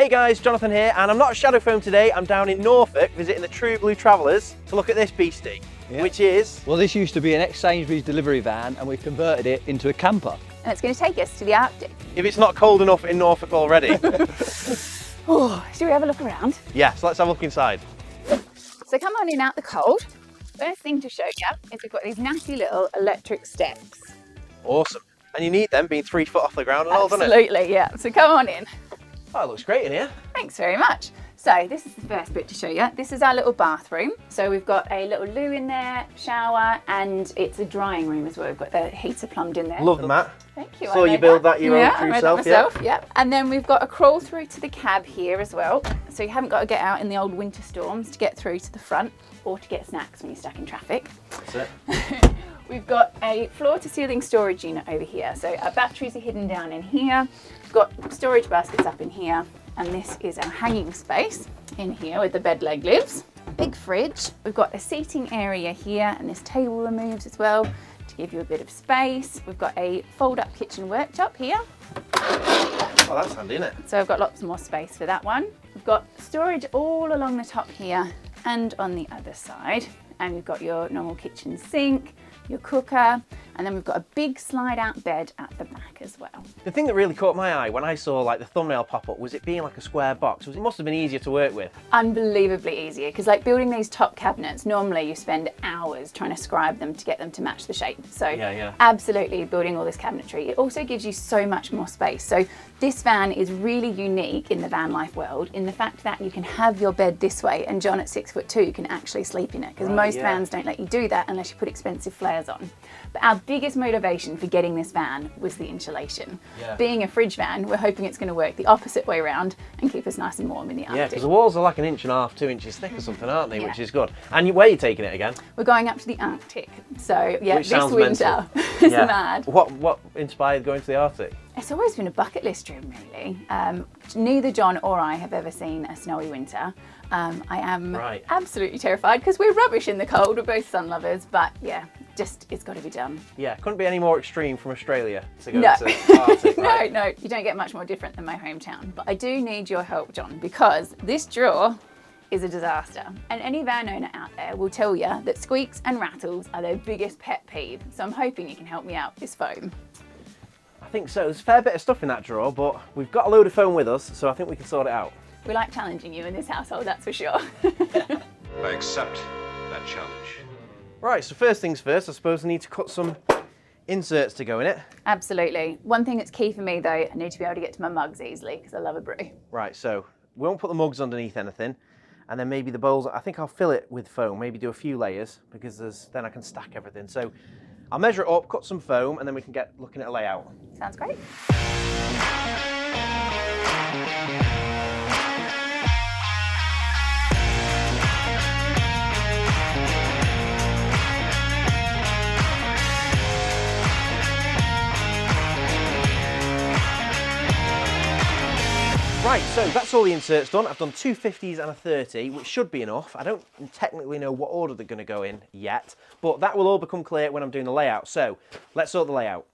Hey guys, Jonathan here, and I'm not at Shadow Foam today. I'm down in Norfolk visiting the True Blue Travellers to look at this beastie, which is... Well, this used to be an ex-Sainsburys delivery van, and we've converted it into a camper. And it's going to take us to the Arctic. If it's not cold enough in Norfolk already. Oh, should we have a look around? Yes, let's have a look inside. So come on in out the cold. First thing to show you is we've got these nasty little electric steps. Awesome. And you need them being 3 foot off the ground and all, doesn't it? Absolutely, yeah. So come on in. Oh, it looks great in here. Thanks very much. So this is the first bit to show you. This is our little bathroom. So we've got a little loo in there, shower, and it's a drying room as well. We've got the heater plumbed in there. Love that. Thank you. So you build that your own true self, yeah. And then we've got a crawl through to the cab here as well. So you haven't got to get out in the old winter storms to get through to the front or to get snacks when you're stuck in traffic. That's it. We've got a floor to ceiling storage unit over here. So our batteries are hidden down in here. We've got storage baskets up in here. And this is our hanging space in here where the bed leg lives. Big fridge. We've got a seating area here, and this table removes as well to give you a bit of space. We've got a fold-up kitchen worktop here. Oh, that's handy, isn't it? So I've got lots more space for that one. We've got storage all along the top here and on the other side. And we've got your normal kitchen sink, your cooker, and then we've got a big slide out bed at the back as well. The thing that really caught my eye when I saw like the thumbnail pop up was it being like a square box. It must have been easier to work with. Unbelievably easier, because like building these top cabinets, normally you spend hours trying to scribe them to get them to match the shape. So absolutely building all this cabinetry. It also gives you so much more space. So this van is really unique in the van life world in the fact that you can have your bed this way, and John at 6'2" can actually sleep in it, because most vans don't let you do that unless you put expensive flares on. But our biggest motivation for getting this van was the insulation. Being a fridge van, we're hoping it's going to work the opposite way around and keep us nice and warm in the Arctic. Yeah, because the walls are like 1.5 to 2 inches thick or something, aren't they? Which is good. And where are you taking it again? We're going up to the Arctic. So yeah, which this winter is mad. What inspired going to the Arctic? It's always been a bucket list dream, really. Neither John or I have ever seen a snowy winter. I am absolutely terrified because we're rubbish in the cold. We're both sun lovers, but yeah, just it's got to be done. Yeah, couldn't be any more extreme from Australia to go to the Arctic, right? No, you don't get much more different than my hometown. But I do need your help, John, because this drawer is a disaster. And any van owner out there will tell you that squeaks and rattles are their biggest pet peeve. So I'm hoping you can help me out with this foam. I think so. There's a fair bit of stuff in that drawer, but we've got a load of foam with us, so I think we can sort it out. We like challenging you in this household, that's for sure. I accept that challenge. Right, so first things first, I suppose I need to cut some inserts to go in it. Absolutely. One thing that's key for me though, I need to be able to get to my mugs easily because I love a brew. Right, so we won't put the mugs underneath anything, and then maybe the bowls, I think I'll fill it with foam, maybe do a few layers, because then I can stack everything. So I'll measure it up, cut some foam, and then we can get looking at a layout. Sounds great. Right, so that's all the inserts done. I've done 2 50s and a 30, which should be enough. I don't technically know what order they're going to go in yet, but that will all become clear when I'm doing the layout. So let's sort the layout.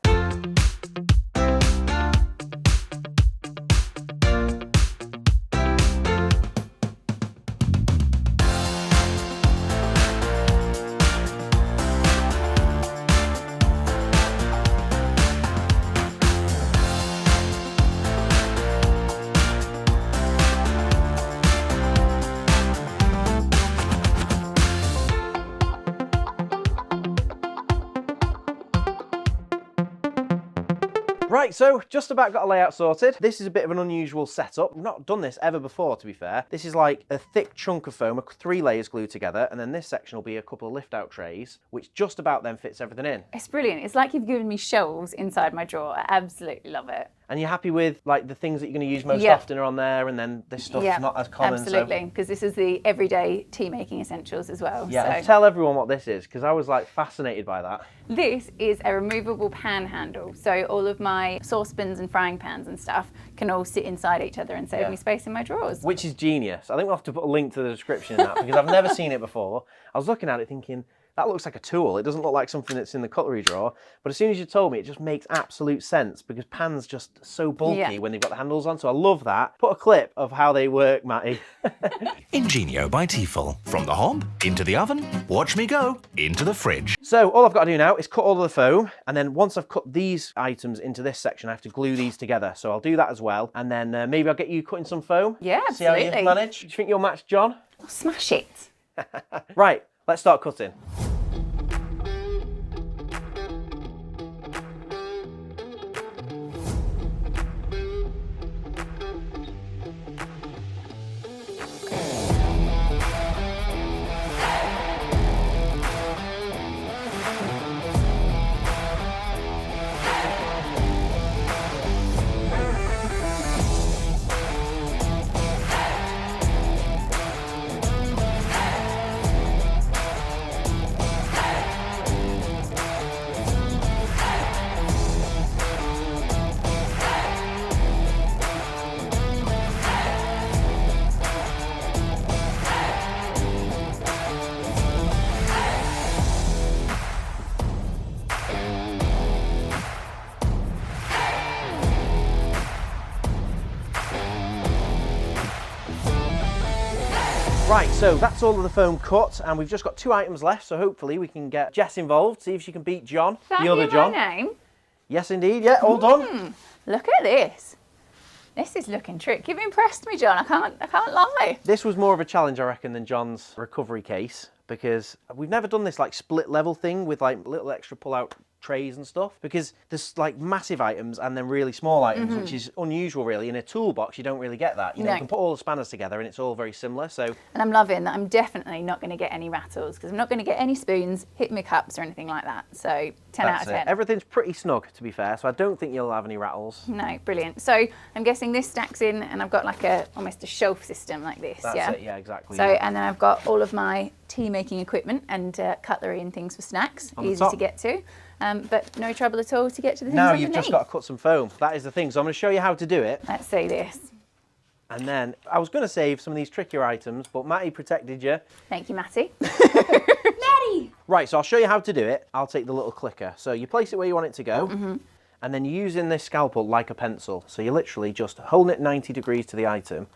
Right, so just about got a layout sorted. This is a bit of an unusual setup. I've not done this ever before, to be fair. This is like a thick chunk of foam, 3 layers glued together, and then this section will be a couple of lift-out trays, which just about then fits everything in. It's brilliant. It's like you've given me shelves inside my drawer. I absolutely love it. And you're happy with like the things that you're going to use most often are on there, and then this stuff's not as common. Absolutely, because this is the everyday tea making essentials as well. Yeah, so tell everyone what this is, because I was like fascinated by that. This is a removable pan handle, so all of my saucepans and frying pans and stuff can all sit inside each other and save me space in my drawers. Which is genius. I think we'll have to put a link to the description in that, because I've never seen it before. I was looking at it thinking, that looks like a tool. It doesn't look like something that's in the cutlery drawer. But as soon as you told me, it just makes absolute sense because pans just so bulky when they've got the handles on. So I love that. Put a clip of how they work, Matty. Ingenio by Tefal. From the hob, into the oven, watch me go, into the fridge. So all I've got to do now is cut all of the foam. And then once I've cut these items into this section, I have to glue these together. So I'll do that as well. And then maybe I'll get you cutting some foam. Yeah, See how absolutely. you manage. Do you think you'll match John? I'll smash it. Right, let's start cutting. Right, so that's all of the foam cut, and we've just got 2 items left, so hopefully we can get Jess involved, see if she can beat John, the other John. My name? Yes, indeed, yeah, all done. Look at this. This is looking tricky. You've impressed me, John. I can't lie. This was more of a challenge, I reckon, than John's recovery case, because we've never done this like split level thing with like little extra pull-out trays and stuff, because there's like massive items and then really small items, which is unusual really. In a toolbox you don't really get that, you know. You can put all the spanners together and it's all very similar. So, and I'm loving that I'm definitely not going to get any rattles because I'm not going to get any spoons, hit me cups or anything like that. So 10 out of 10. Everything's pretty snug, to be fair, so I don't think you'll have any rattles. No, brilliant. So I'm guessing this stacks in and I've got like almost a shelf system like this. That's yeah? it, yeah, exactly. So, and then I've got all of my tea making equipment and cutlery and things for snacks, easy to get to. But no trouble at all to get to the things Now underneath. you've just got to cut some foam. That is the thing. So I'm going to show you how to do it. Let's see this. And then I was going to save some of these trickier items, but Matty protected you. Thank you, Matty. Right, so I'll show you how to do it. I'll take the little clicker. So you place it where you want it to go, and then you're using this scalpel like a pencil. So you're literally just holding it 90 degrees to the item,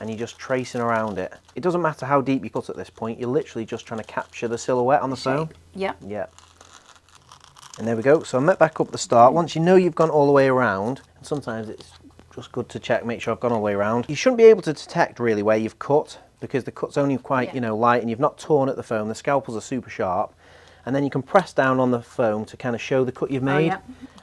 and you're just tracing around it. It doesn't matter how deep you cut at this point. You're literally just trying to capture the silhouette on the foam. Yep. Yeah. And there we go. So I met back up the start. Once you know you've gone all the way around, and sometimes it's just good to check, make sure I've gone all the way around. You shouldn't be able to detect really where you've cut because the cut's only quite, you know, light and you've not torn at the foam. The scalpels are super sharp. And then you can press down on the foam to kind of show the cut you've made.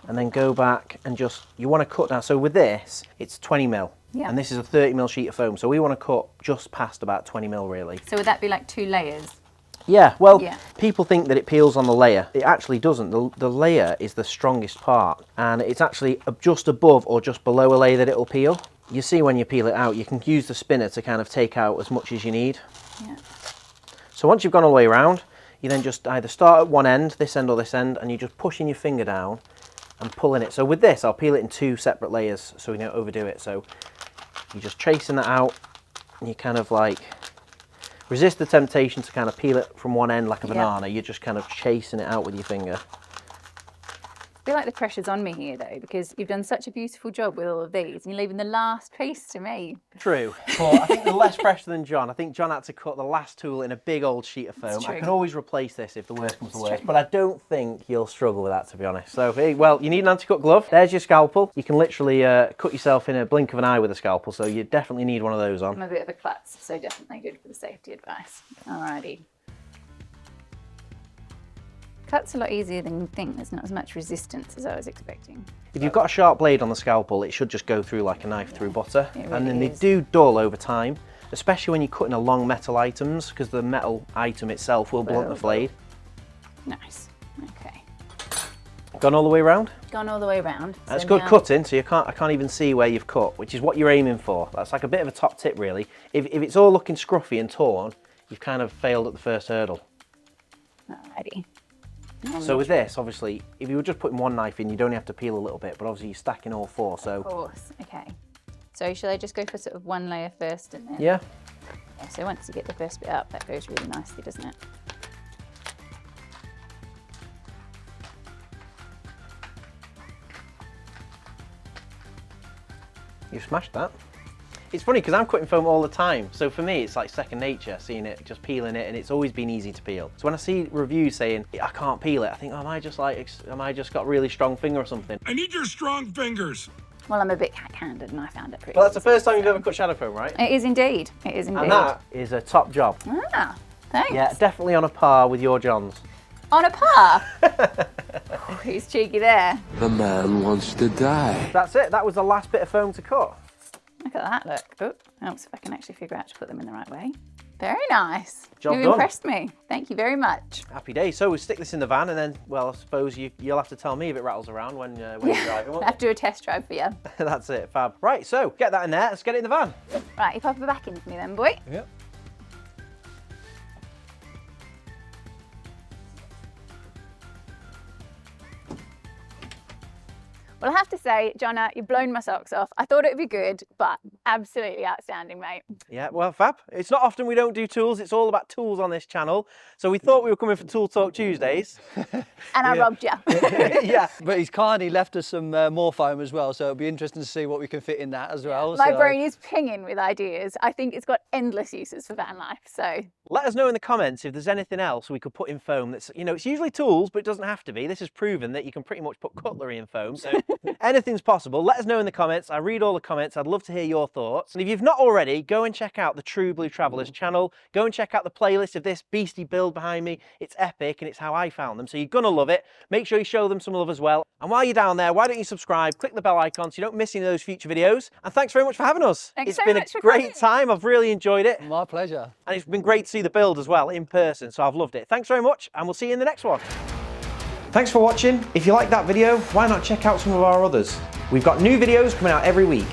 And then go back and just, you want to cut down. So with this, it's 20 mil. Yeah. And this is a 30 mil sheet of foam. So we want to cut just past about 20 mil really. So would that be like 2 layers? Yeah, well, people think that it peels on the layer. It actually doesn't. The layer is the strongest part, and it's actually just above or just below a layer that it'll peel. You see when you peel it out, you can use the spinner to kind of take out as much as you need. Yeah. So once you've gone all the way around, you then just either start at one end, this end or this end, and you're just pushing your finger down and pulling it. So with this, I'll peel it in 2 separate layers so we don't overdo it. So you're just tracing that out, and you kind of like resist the temptation to kind of peel it from one end like a banana. You're just kind of chasing it out with your finger. I feel like the pressure's on me here though, because you've done such a beautiful job with all of these and you're leaving the last piece to me. True, but I think they're less pressure than John. I think John had to cut the last tool in a big old sheet of foam. I can always replace this if the worst comes to worst, but I don't think you'll struggle with that, to be honest. So, well, you need an anti-cut glove. There's your scalpel. You can literally cut yourself in a blink of an eye with a scalpel, so you definitely need one of those on. I'm a bit of a klutz, so definitely good for the safety advice. Alrighty. Cut's a lot easier than you think. There's not as much resistance as I was expecting. If you've got a sharp blade on the scalpel, it should just go through like a knife through butter. Really and then they do dull over time, especially when you're cutting along metal items, because the metal item itself will blunt the blade. Nice. Okay. Gone all the way around? Gone all the way around. That's good cutting, so I can't even see where you've cut, which is what you're aiming for. That's like a bit of a top tip, really. If it's all looking scruffy and torn, you've kind of failed at the first hurdle. Alrighty. So with this, obviously, if you were just putting one knife in, you'd only have to peel a little bit, but obviously you're stacking all 4, so... Of course, okay. So should I just go for sort of one layer first and then... Yeah. Yeah, so once you get the first bit up, that goes really nicely, doesn't it? You smashed that. It's funny because I'm cutting foam all the time, so for me it's like second nature seeing it, just peeling it, and it's always been easy to peel. So when I see reviews saying I can't peel it, I think, oh, am I just got a really strong finger or something? I need your strong fingers. Well, I'm a bit cat-handed and I found it pretty Well, that's the easy, first time you've ever cut shadow foam, right? It is indeed. It is indeed. And that is a top job. Ah, thanks. Yeah, definitely on a par with your Johns. On a par. Who's cheeky there? The man wants to die. That's it, that was the last bit of foam to cut. Look at that, look. Oh, helps if I can actually figure out to put them in the right way. Very nice. Job You've done. impressed me. Thank you very much. Happy days. So we stick this in the van and then, well, I suppose you'll have to tell me if it rattles around when you're driving, won't I have to do a test drive for you. you? That's it, fab. Right, so get that in there, let's get it in the van. Right, you pop it back in for me then, boy. Yep. Well, I have to say, Jona, you've blown my socks off. I thought it would be good, but absolutely outstanding, mate. Yeah, well, fab. It's not often we don't do tools. It's all about tools on this channel. So we thought we were coming for Tool Talk Tuesdays. And I robbed you. Yeah. But he's kindly left us some more foam as well, so it'll be interesting to see what we can fit in that as well. My so. brain is pinging with ideas. I think it's got endless uses for van life, so. Let us know in the comments if there's anything else we could put in foam that's, you know, it's usually tools, but it doesn't have to be. This has proven that you can pretty much put cutlery in foam. So anything's possible. Let us know in the comments. I read all the comments. I'd love to hear your thoughts. And if you've not already, go and check out the True Blue Travellers channel. Go and check out the playlist of this beastie build behind me. It's epic and it's how I found them. So you're going to love it. Make sure you show them some love as well. And while you're down there, why don't you subscribe, click the bell icon so you don't miss any of those future videos. And thanks very much for having us. Thanks It's so been much a for great coming. time. I've really enjoyed it. My pleasure. And it's been great to see the build as well in person. So I've loved it. Thanks very much. And we'll see you in the next one. Thanks for watching. If you like that video, why not check out some of our others? We've got new videos coming out every week.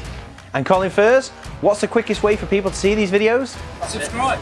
And Colin Furs, what's the quickest way for people to see these videos? Subscribe.